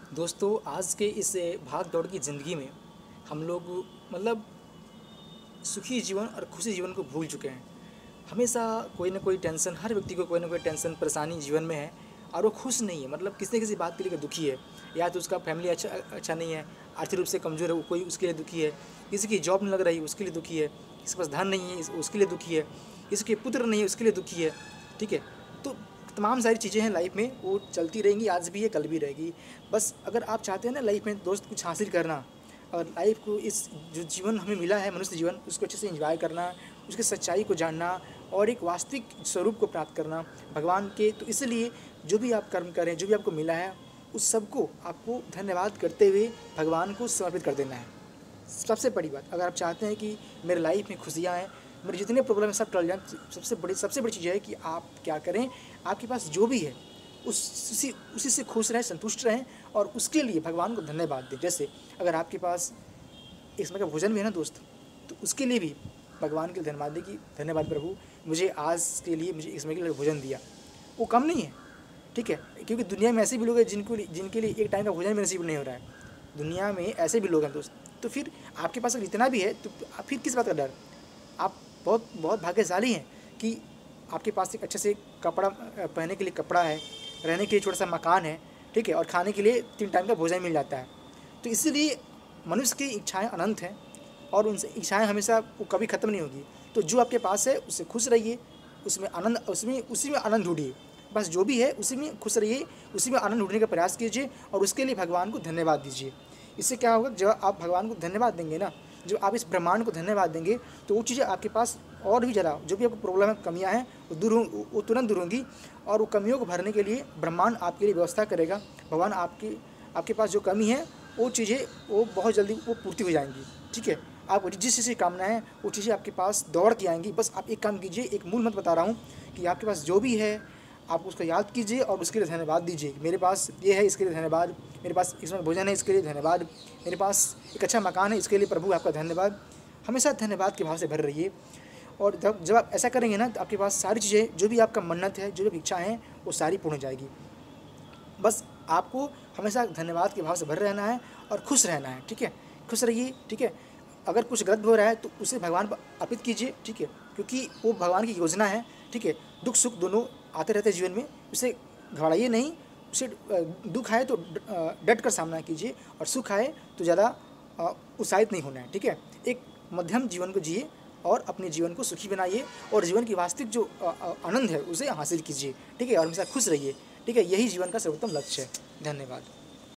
दोस्तों, आज के इस भाग दौड़ की ज़िंदगी में हम लोग मतलब सुखी जीवन और खुशी जीवन को भूल चुके हैं। हमेशा कोई ना कोई टेंशन, हर व्यक्ति को कोई ना कोई टेंशन परेशानी जीवन में है और वो खुश नहीं है। मतलब किसी न किसी बात के लिए दुखी है। या तो उसका फैमिली अच्छा नहीं है, आर्थिक रूप से कमज़ोर है, वो कोई उसके लिए दुखी है। किसी की जॉब नहीं लग रही, उसके लिए दुखी है। किसी के पास धन नहीं है, उसके लिए दुखी है। किसी के पुत्र नहीं है, उसके लिए दुखी है। ठीक है। तो तमाम सारी चीज़ें हैं लाइफ में, वो चलती रहेंगी, आज भी है, कल भी रहेगी। बस अगर आप चाहते हैं ना लाइफ में दोस्त कुछ हासिल करना, और लाइफ को, इस जो जीवन हमें मिला है मनुष्य जीवन, उसको अच्छे से एंजॉय करना, उसकी सच्चाई को जानना और एक वास्तविक स्वरूप को प्राप्त करना भगवान के, तो इसलिए जो भी आप कर्म करें, जो भी आपको मिला है, उस सबको आपको धन्यवाद करते हुए भगवान को समर्पित कर देना है। सबसे बड़ी बात, अगर आप चाहते हैं कि मेरे लाइफ में खुशियाँ हैं, मेरे जितने प्रॉब्लम है सब टल जाएं, सबसे बड़ी चीज़ है कि आप क्या करें, आपके पास जो भी है उसी से खुश रहें, संतुष्ट रहें और उसके लिए भगवान को धन्यवाद दें। जैसे अगर आपके पास एक समय का भोजन भी है ना दोस्त, तो उसके लिए भी भगवान के धन्यवाद दें कि धन्यवाद प्रभु, मुझे आज के लिए, मुझे इस समय के लिए भोजन दिया। वो कम नहीं है, ठीक है, क्योंकि दुनिया में ऐसे भी लोग हैं जिनके लिए एक टाइम का भोजन भी नसीब नहीं हो रहा है। दुनिया में ऐसे भी लोग हैं दोस्त। तो फिर आपके पास अगर इतना भी है तो फिर किस बात का डर। आप बहुत बहुत भाग्यशाली हैं कि आपके पास एक अच्छे से कपड़ा, पहनने के लिए कपड़ा है, रहने के लिए छोटा सा मकान है, ठीक है, और खाने के लिए 3 टाइम का भोजन मिल जाता है। तो इसीलिए मनुष्य की इच्छाएं अनंत हैं और उनसे इच्छाएं हमेशा वो कभी ख़त्म नहीं होगी। तो जो आपके पास है उससे खुश रहिए, उसमें आनंद, उसी में आनंद ढूंढिए। बस जो भी है उसी में खुश रहिए, उसी में आनंद ढूंढने का प्रयास कीजिए और उसके लिए भगवान को धन्यवाद दीजिए। इससे क्या होगा, जब आप भगवान को धन्यवाद देंगे ना, जब आप इस ब्रह्मांड को धन्यवाद देंगे, तो वो चीज़ें आपके पास और भी ज़्यादा, जो भी आपको प्रॉब्लम है, कमियां हैं, वो तुरंत दूर होंगी और वो कमियों को भरने के लिए ब्रह्मांड आपके लिए व्यवस्था करेगा। भगवान आपके पास जो कमी है वो चीज़ें वो बहुत जल्दी वो पूर्ति हो जाएंगी। ठीक है, आपको जिस चीज़ की कामना है वो चीज़ें आपके पास दौड़ के आएंगी। बस आप एक काम कीजिए, एक मूल मंत्र बता रहा हूँ कि आपके पास जो भी है आप उसको याद कीजिए और उसके लिए धन्यवाद दीजिए। मेरे पास ये है, इसके लिए धन्यवाद। मेरे पास इसमें भोजन है, इसके लिए धन्यवाद। मेरे पास एक अच्छा मकान है, इसके लिए प्रभु आपका धन्यवाद। हमेशा धन्यवाद के भाव से भर रहिए और जब आप ऐसा करेंगे ना, तो आपके पास सारी चीज़ें, जो भी आपका मन्नत है, जो भी इच्छा है, वो सारी पूर्ण हो जाएगी। बस आपको हमेशा धन्यवाद के भाव से भर रहना है और खुश रहना है। ठीक है, खुश रहिए। ठीक है, अगर कुछ गलत हो रहा है तो उसे भगवान पर अर्पित कीजिए। ठीक है, क्योंकि वो भगवान की योजना है। ठीक है, दुख सुख दोनों आते रहते हैं जीवन में, उसे घबराइए नहीं। उसे दुख आए तो डट कर सामना कीजिए और सुख आए तो ज़्यादा उत्साहित नहीं होना है। ठीक है, एक मध्यम जीवन को जिए और अपने जीवन को सुखी बनाइए और जीवन की वास्तविक जो आनंद है उसे हासिल कीजिए। ठीक है, और हमेशा खुश रहिए। ठीक है, यही जीवन का सर्वोत्तम लक्ष्य है। धन्यवाद।